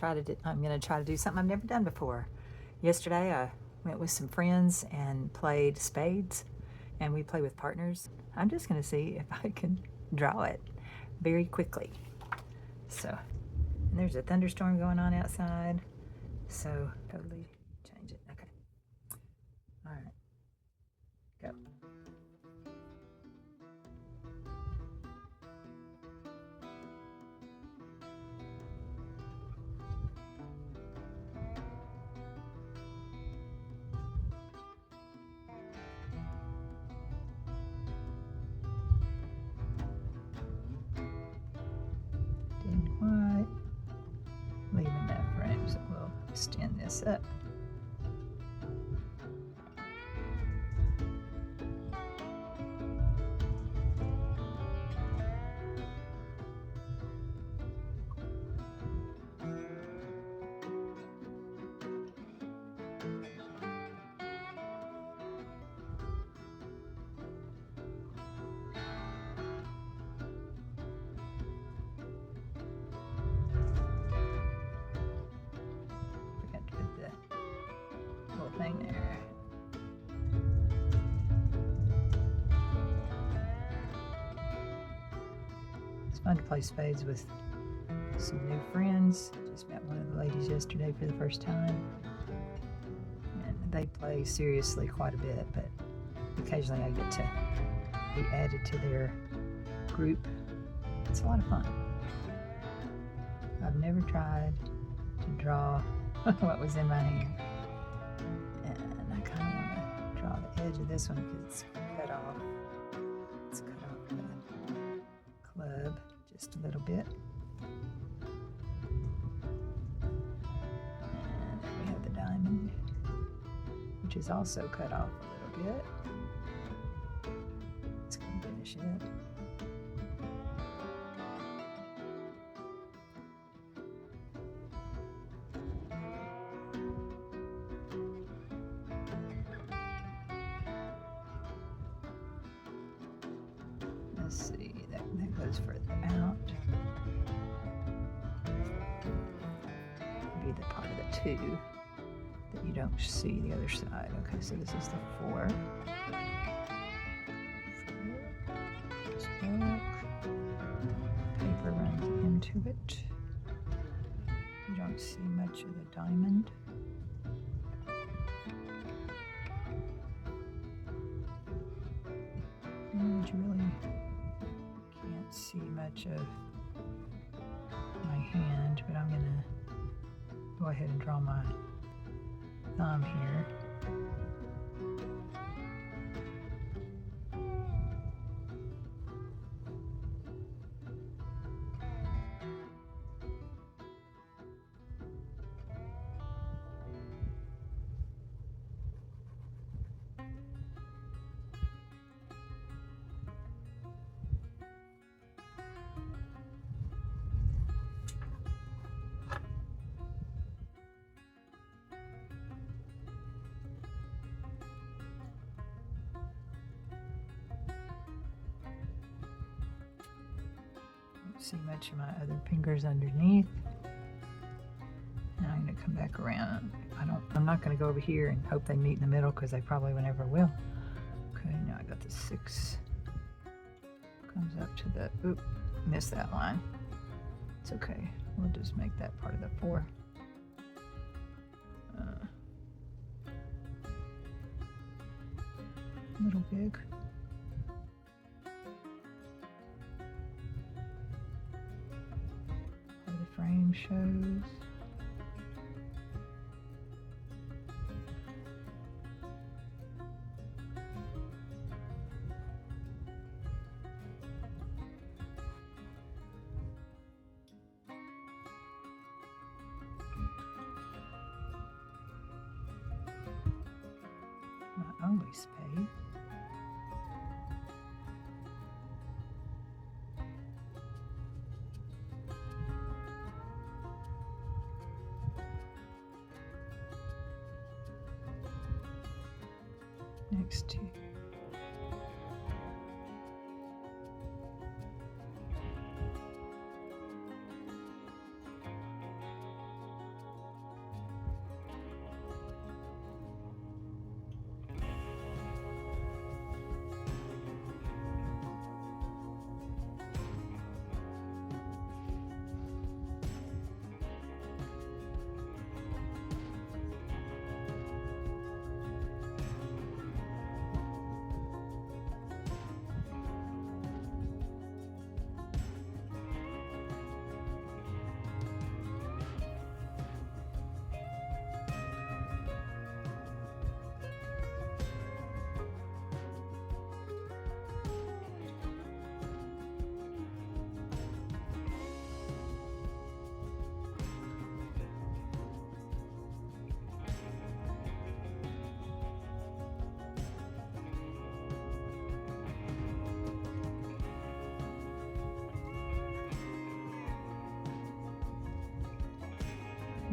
I'm gonna try to do something I've never done before. Yesterday I went with some friends and played spades, and we play with partners. I'm just gonna see if I can draw it very quickly. So, and there's a thunderstorm going on outside, so totally change it. Okay. All right. Go. Didn't quite leave enough room, so we'll extend this up. Forgot to put the little thing there. It's fun to play spades with some new friends. Just met one of the ladies yesterday for the first time, and they play seriously quite a bit, but occasionally I get to be added to their group. It's a lot of fun. I've never tried to draw what was in my hand, and I kind of want to draw the edge of this one because it's cut off. It's cut off the club just a little bit. And then we have the diamond, which is also cut off a little bit. It's going to finish it. Let's see, that goes further out. Be the part of the 2 that you don't see the other side. Okay, so this is the 4. Paper runs into it. You don't see much of the diamond. And you really can't see much of my hand, but I'm gonna go ahead and draw my thumb here. See much of my other fingers underneath. And I'm going to come back around. I'm not going to go over here and hope they meet in the middle because they probably never will. Okay, now I got the 6. Comes up to the, oop, missed that line. It's okay. We'll just make that part of the 4. A little big. Frame shows. My only spade. Next to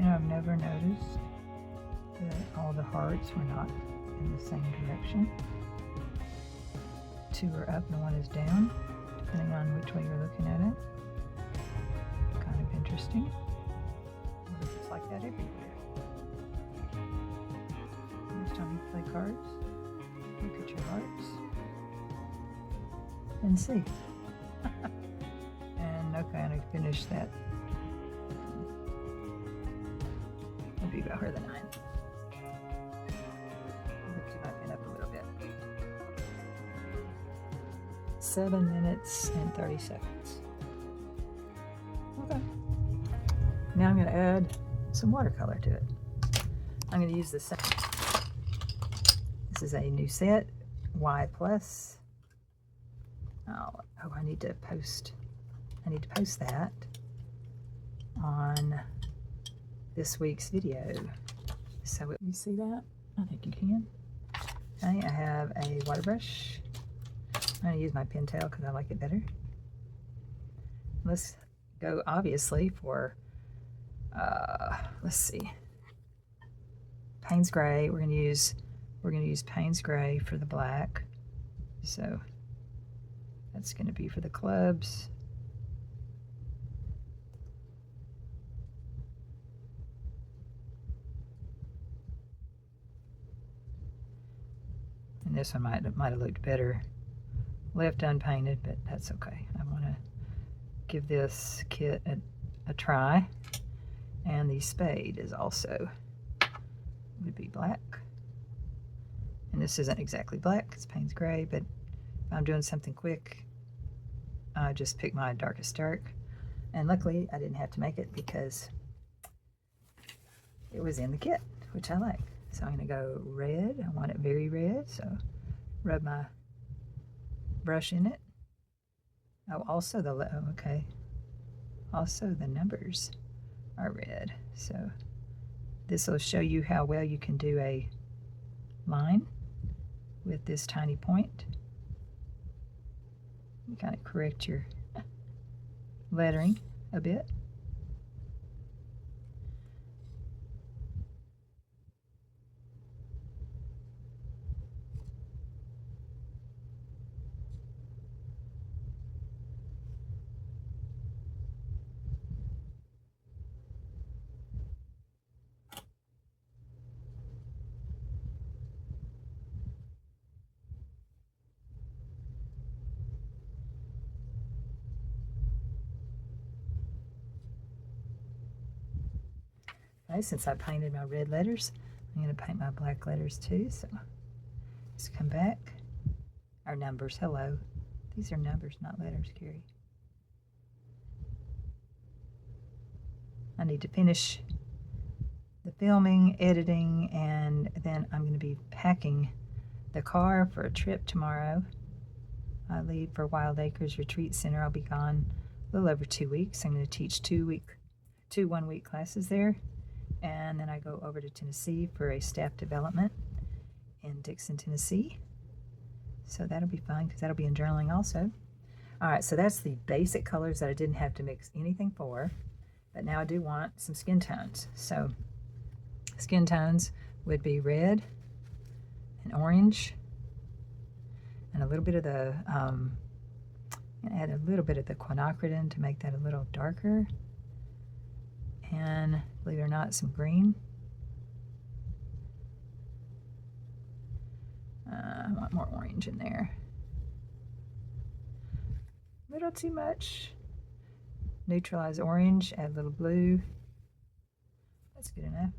You know, I've never noticed that all the hearts were not in the same direction. 2 are up and 1 is down, depending on which way you're looking at it. Kind of interesting. It's like that every year. Next time you play cards, look at your hearts and see. And okay, I'm going to finish that. Maybe about her the 9. Lift my pen up a little bit. 7 minutes and 30 seconds. Okay. Now I'm going to add some watercolor to it. I'm going to use this. This is a new set, Y+. Oh, I need to post that on this week's video. So you see that? I think you can. Okay, I have a water brush. I'm going to use my Pentel because I like it better. Let's go, obviously, for, let's see, Payne's Gray. We're going to use Payne's Gray for the black. So that's going to be for the clubs. And this one might have looked better left unpainted, but that's okay. I want to give this kit a try. And the spade is also, would be black. And this isn't exactly black, it's Payne's Gray, but if I'm doing something quick, I just pick my darkest dark. And luckily I didn't have to make it because it was in the kit, which I like. So I'm going to go red. I want it very red, so rub my brush in it. Oh, also okay. Also the numbers are red. So this will show you how well you can do a line with this tiny point. You kind of correct your lettering a bit. Okay, since I painted my red letters, I'm going to paint my black letters too. So let's come back. Our numbers, hello. These are numbers, not letters, Carrie. I need to finish the filming, editing, and then I'm going to be packing the car for a trip tomorrow. I leave for Wild Acres Retreat Center. I'll be gone a little over 2 weeks. I'm going to teach two 1-week classes there. And then I go over to Tennessee for a staff development in Dixon, Tennessee. So that'll be fun because that'll be in journaling also. All right, so that's the basic colors that I didn't have to mix anything for. But now I do want some skin tones. So skin tones would be red and orange and a little bit of the, add a little bit of the quinacridone to make that a little darker. And believe it or not, some green. I want more orange in there. A little too much. Neutralize orange, add a little blue. That's good enough.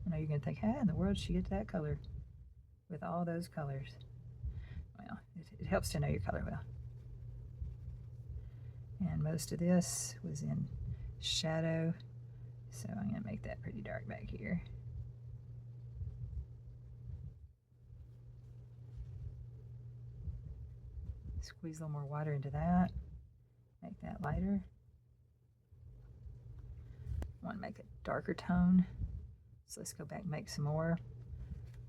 I know you're going to think, how in the world did she get that color with all those colors? Well, it helps to know your color well. And most of this was in shadow, so I'm going to make that pretty dark back here. Squeeze a little more water into that, make that lighter. I want to make a darker tone, so let's go back and make some more.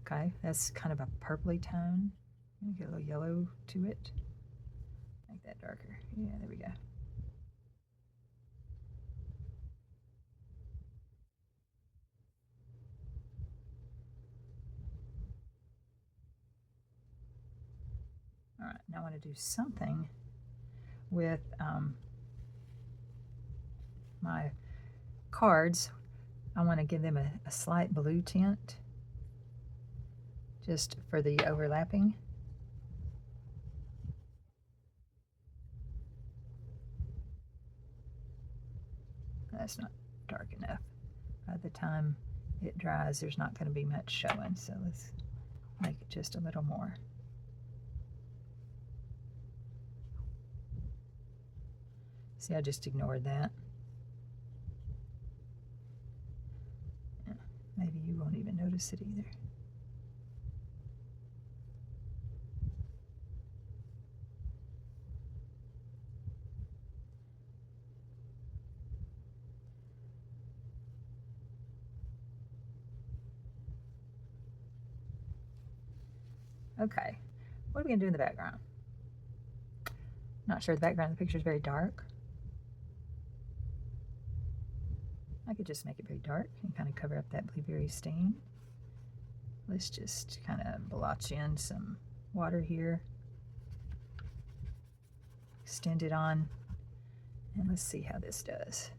Okay, that's kind of a purpley tone. Get a little yellow to it. Make that darker. Yeah, there we go. All right, now I want to do something with my cards. I want to give them a slight blue tint just for the overlapping. That's not dark enough. By the time it dries, there's not going to be much showing, so let's make it just a little more. See, I just ignored that. Yeah, maybe you won't even notice it either. Okay, what are we going to do in the background? Not sure, the background of the picture is very dark. I could just make it very dark and kind of cover up that blueberry stain. Let's just kind of blotch in some water here. Extend it on, and let's see how this does.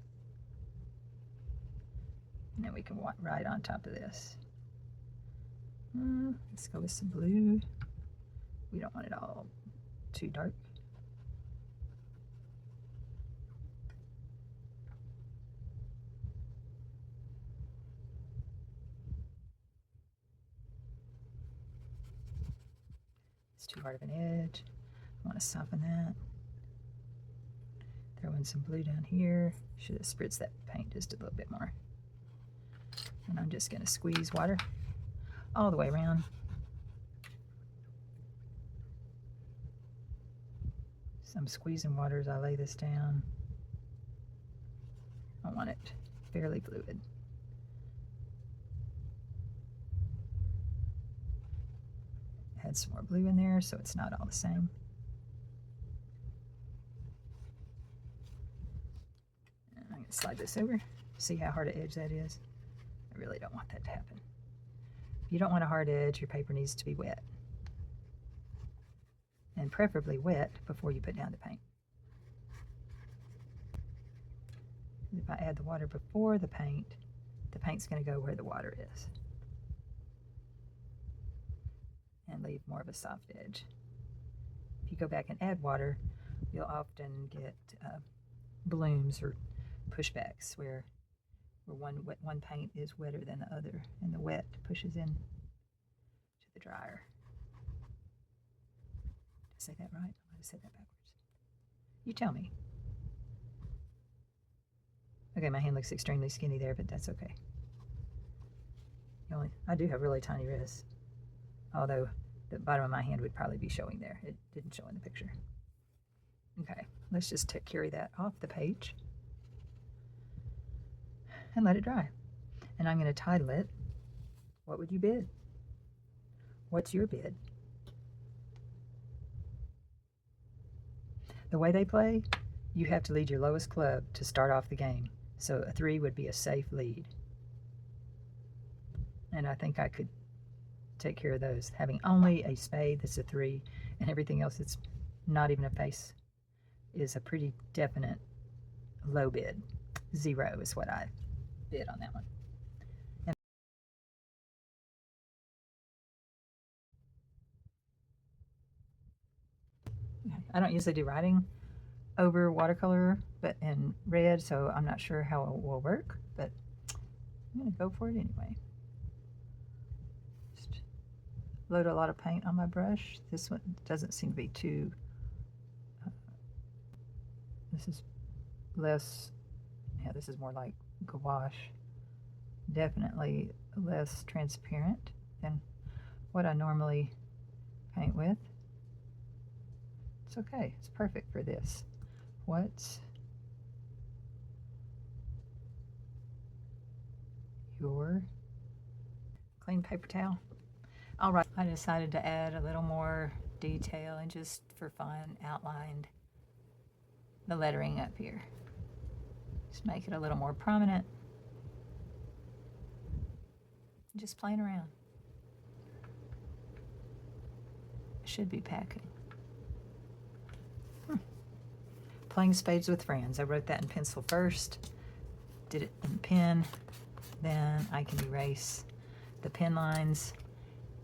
And then we can write on top of this. Let's go with some blue. We don't want it all too dark. It's too hard of an edge. I want to soften that. Throw in some blue down here. Should have spritzed that paint just a little bit more. And I'm just going to squeeze water all the way around. So I'm squeezing water as I lay this down. I want it fairly fluid. Add some more blue in there so it's not all the same. And I'm going to slide this over. See how hard an edge that is? I really don't want that to happen. If you don't want a hard edge, your paper needs to be wet. And preferably wet before you put down the paint. If I add the water before the paint's going to go where the water is and leave more of a soft edge. If you go back and add water, you'll often get blooms or pushbacks where one paint is wetter than the other, and the wet pushes in to the dryer. Did I say that right? I might have said that backwards. You tell me. Okay, my hand looks extremely skinny there, but that's okay. I do have really tiny wrists, although the bottom of my hand would probably be showing there. It didn't show in the picture. Okay, let's just carry that off the page and let it dry. And I'm going to title it, What Would You Bid? What's your bid? The way they play, you have to lead your lowest club to start off the game. So a 3 would be a safe lead. And I think I could take care of those. Having only a spade that's a 3 and everything else that's not even a face is a pretty definite low bid. 0 is what I bid on that one. I don't usually do writing over watercolor but in red, so I'm not sure how it will work, but I'm going to go for it anyway. Just load a lot of paint on my brush. This one doesn't seem to be too this is less, yeah, this is more like gouache. Definitely less transparent than what I normally paint with. It's okay. It's perfect for this. What's your clean paper towel? All right, I decided to add a little more detail and just for fun outlined the lettering up here. Just make it a little more prominent. Just playing around. Should be packing. playing spades with friends. I wrote that in pencil first, did it in pen, then I can erase the pen lines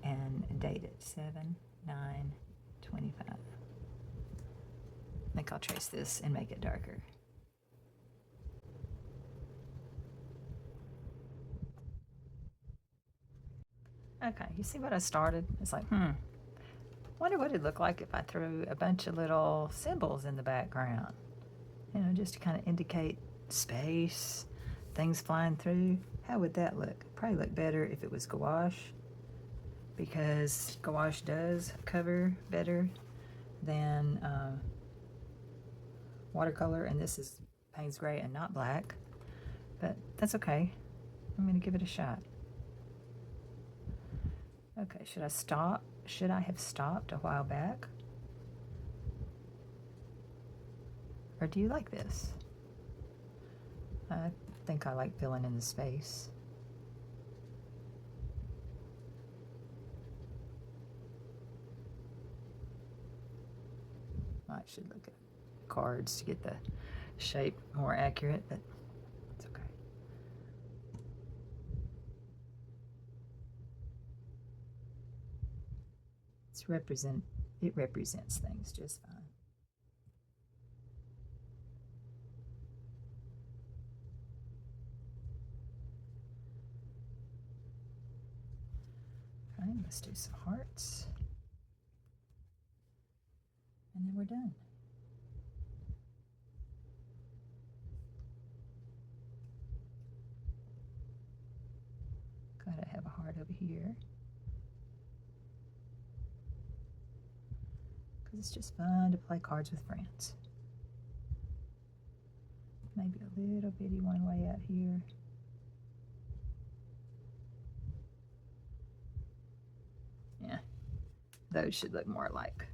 and date it 7/9/25. I think I'll trace this and make it darker. Okay, you see what I started? It's like, wonder what it'd look like if I threw a bunch of little symbols in the background. You know, just to kind of indicate space, things flying through. How would that look? Probably look better if it was gouache, because gouache does cover better than watercolor, and this is Payne's Gray and not black, but that's okay. I'm going to give it a shot. Okay, should I stop? Should I have stopped a while back? Or do you like this? I think I like filling in the space. I should look at cards to get the shape more accurate, but it's okay. It represents things just fine. Okay, let's do some hearts. And then we're done. Gotta have a heart over here, because it's just fun to play cards with friends. Maybe a little bitty one way out here. Yeah, those should look more alike.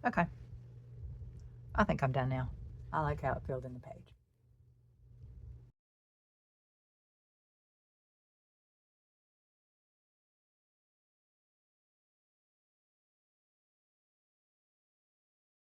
Okay, I think I'm done now. I like how it filled in the page.